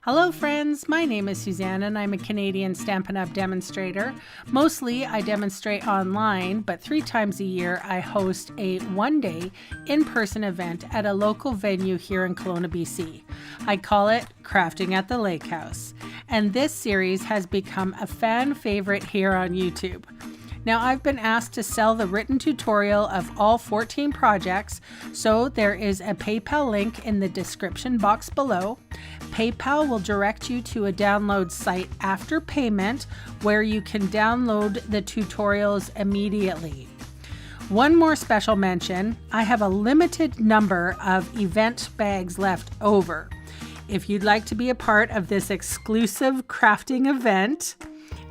Hello friends, my name is SuNN and I'm a Canadian Stampin' Up! Demonstrator. Mostly I demonstrate online, but 3 times a year I host a one-day in-person event at a local venue here in Kelowna, BC. I call it Crafting at the Lake House, and this series has become a fan favorite here on YouTube. Now I've been asked to sell the written tutorial of all 14 projects, so there is a PayPal link in the description box below. PayPal will direct you to a download site after payment where you can download the tutorials immediately. One more special mention, I have a limited number of event bags left over. If you'd like to be a part of this exclusive crafting event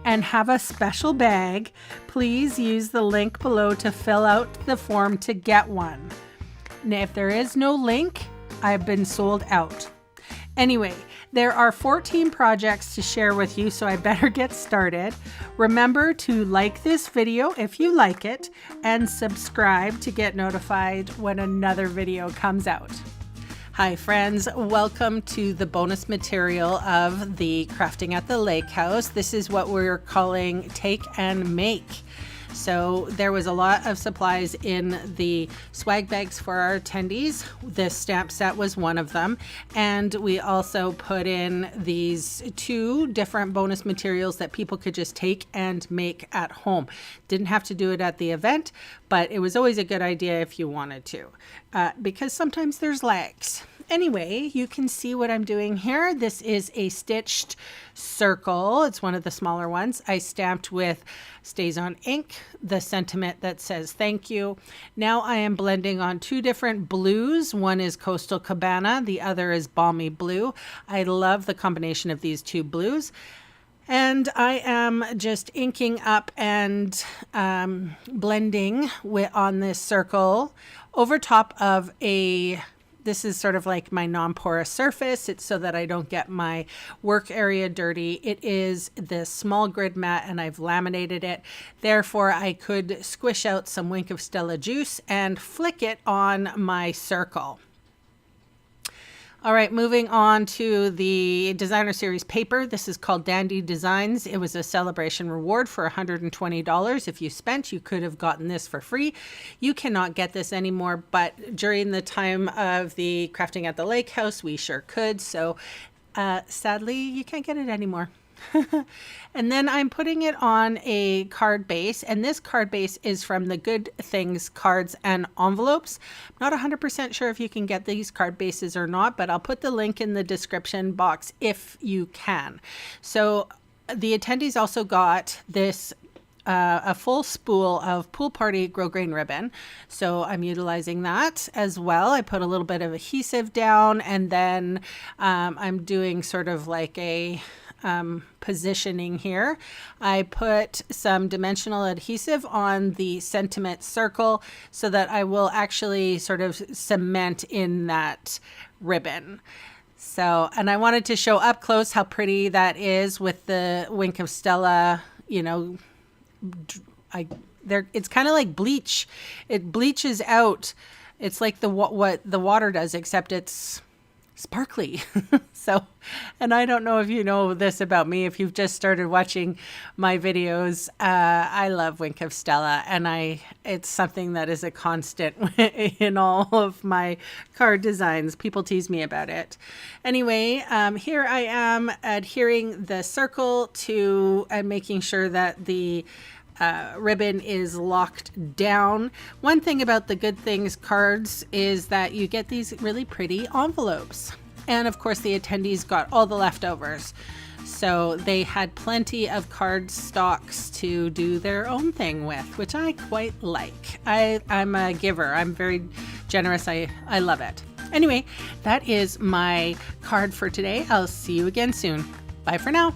and have a special bag, please use the link below to fill out the form to get one. Now, if there is no link, I've been sold out. Anyway, there are 14 projects to share with you, so I better get started. Remember to like this video if you like it and subscribe to get notified when another video comes out. Hi friends, welcome to the bonus material of the Crafting at the Lake House. This is what we're calling Take and Make. So there was a lot of supplies in the swag bags for our attendees. The stamp set was one of them. And we also put in these 2 different bonus materials that people could just take and make at home. Didn't have to do it at the event, but it was always a good idea if you wanted to, because sometimes there's lags. Anyway, you can see what I'm doing here. This is a stitched circle. It's one of the smaller ones. I stamped with StazOn ink, the sentiment that says thank you. Now I am blending on 2 different blues. One is Coastal Cabana, the other is Balmy Blue. I love the combination of these 2 blues. And I am just inking up and blending on this circle over top of this is sort of like my non-porous surface. It's so that I don't get my work area dirty. It is this small grid mat and I've laminated it. Therefore, I could squish out some Wink of Stella juice and flick it on my circle. All right, moving on to the designer series paper. This is called Dandy Designs. It was a celebration reward for $120. If you spent, you could have gotten this for free. You cannot get this anymore, but during the time of the Crafting at the Lake House, we sure could. So sadly, you can't get it anymore. And then I'm putting it on a card base, and this card base is from the Good Things cards and envelopes. I'm not 100% sure if you can get these card bases or not, but I'll put the link in the description box if you can. So the attendees also got this a full spool of Pool Party grosgrain ribbon. So I'm utilizing that as well. I put a little bit of adhesive down, and then I'm doing sort of like a positioning here. I put some dimensional adhesive on the sentiment circle so that I will actually sort of cement in that ribbon. So, and I wanted to show up close how pretty that is with the Wink of Stella, you know, it's kind of like bleach. It bleaches out. It's like what the water does, except it's sparkly. So, and I don't know if you know this about me, if you've just started watching my videos, I love Wink of Stella, and it's something that is a constant in all of my card designs. People tease me about it. Anyway, here I am adhering the circle to and making sure that the ribbon is locked down. One thing about the Good Things cards is that you get these really pretty envelopes. And of course the attendees got all the leftovers. So they had plenty of card stocks to do their own thing with, which I quite like. I'm a giver. I'm very generous. I love it. Anyway, that is my card for today. I'll see you again soon. Bye for now.